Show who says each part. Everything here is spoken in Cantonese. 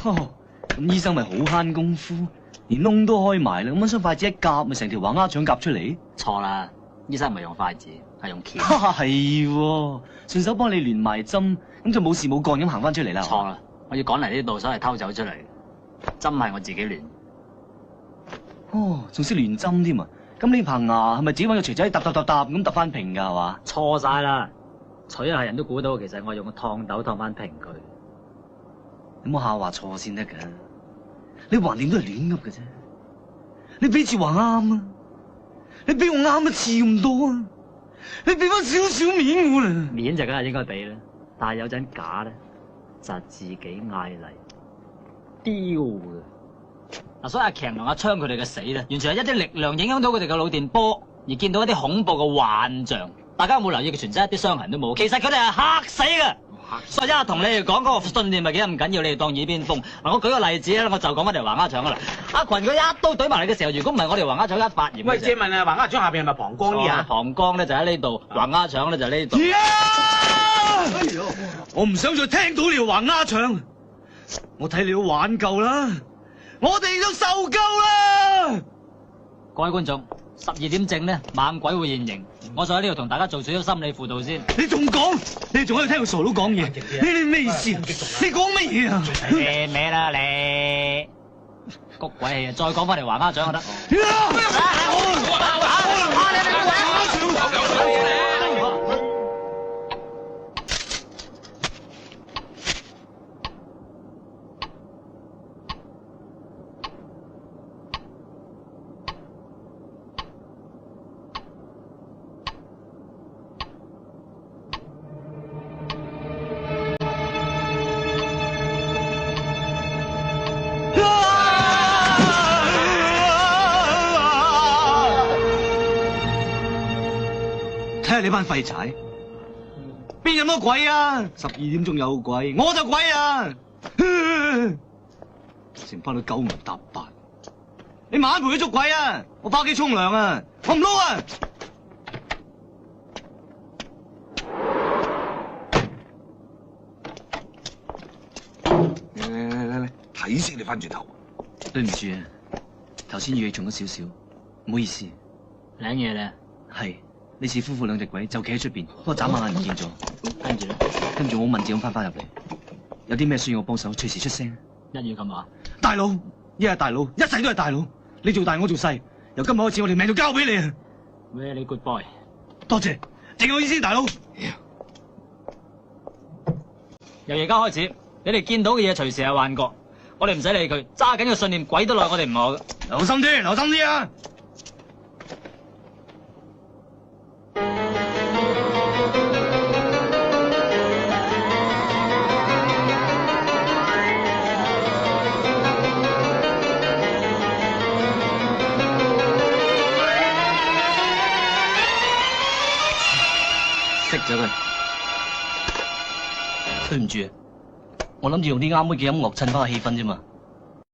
Speaker 1: 咁醫生咪好慳功夫，連窿都開埋啦，咁雙筷子一夾，咪成條橫鴉腸夾出嚟。
Speaker 2: 錯啦，醫生唔係用筷子，係用鉗。
Speaker 1: 係喎，順手幫你連埋針，咁就冇事冇幹咁行翻出嚟啦。
Speaker 2: 錯啦，我要趕嚟呢度，所以偷走出嚟。針係我自己亂。
Speaker 1: 哦，仲識亂針添啊！咁呢棚牙係咪自己揾個錘仔揼咁揼翻平㗎係嘛？
Speaker 2: 錯晒啦！取下人都估到，其實我用個燙斗燙翻平佢。
Speaker 1: 你冇下話錯先得㗎，你橫掂都係亂噏嘅啫。你俾次話啱啊，你俾我啱一次咁多啊，你俾翻少少面我啦。
Speaker 2: 面就梗係應該俾啦，但係有陣假咧，就係自己嗌嚟丟嘅。嗱，所以阿強同阿昌佢哋嘅死咧，完全係一啲力量影響到佢哋嘅腦電波，而見到一啲恐怖嘅幻象。大家有冇留意佢全身一啲傷痕都冇？其實佢哋係嚇死嘅。所以一同你哋講嗰個信念咪幾咁緊要，你哋當耳邊風。嗱，我舉個例子啦，我就講翻條橫鴉腸噶啦。阿群佢一刀懟埋嚟嘅時候，如果唔係我哋橫鴉腸一發炎。
Speaker 3: 喂，借問啊，橫鴉腸下邊係咪膀胱呢啊？
Speaker 2: 膀胱咧就喺呢度，橫鴉腸咧就喺呢度。
Speaker 1: 我唔想再聽到你條橫鴉腸，我睇你都玩夠啦，我哋都受夠啦。
Speaker 2: 各位觀眾，12點正咧，猛鬼會現形。我就喺呢度同大家做少少心理輔導先。
Speaker 1: 你仲講？你仲喺度聽個傻佬講嘢？你咩意思？你講乜嘢啊？
Speaker 2: 咩啦你？谷鬼氣啊！再講翻條橫鴉腸就得。
Speaker 1: 睇下你班廢柴，邊有乜鬼啊？12點鐘有鬼，我就鬼啊！成班都狗毛搭八，你慢慢陪佢捉鬼啊！我返屋企沖涼啊！我唔撈啊！
Speaker 3: 嚟，睇死你翻轉頭！
Speaker 1: 對唔住啊，頭先語氣重咗少少，唔好意思。
Speaker 2: 領嘢咧，
Speaker 1: 係呢次夫婦兩隻鬼就企喺出邊，不過眨下眼唔見咗。跟住我好文靜咁翻入嚟，有啲咩需要我幫手，隨時出聲。
Speaker 2: 一於咁話。
Speaker 1: 大佬，一係大佬，一世都係大佬。你做大，我做細。由今日開始，我條命就交俾你啊
Speaker 2: ！Very good boy。
Speaker 1: 多謝，正我意思，大佬。
Speaker 2: 由而家開始，你哋見到嘅嘢隨時係幻覺，我哋唔使理佢，揸緊個信念，鬼都奈我哋唔何。
Speaker 1: 留心啲，留心啲啊！熄咗佢。對唔住，我諗住用啲啱嘅音樂襯翻個氣氛啫嘛。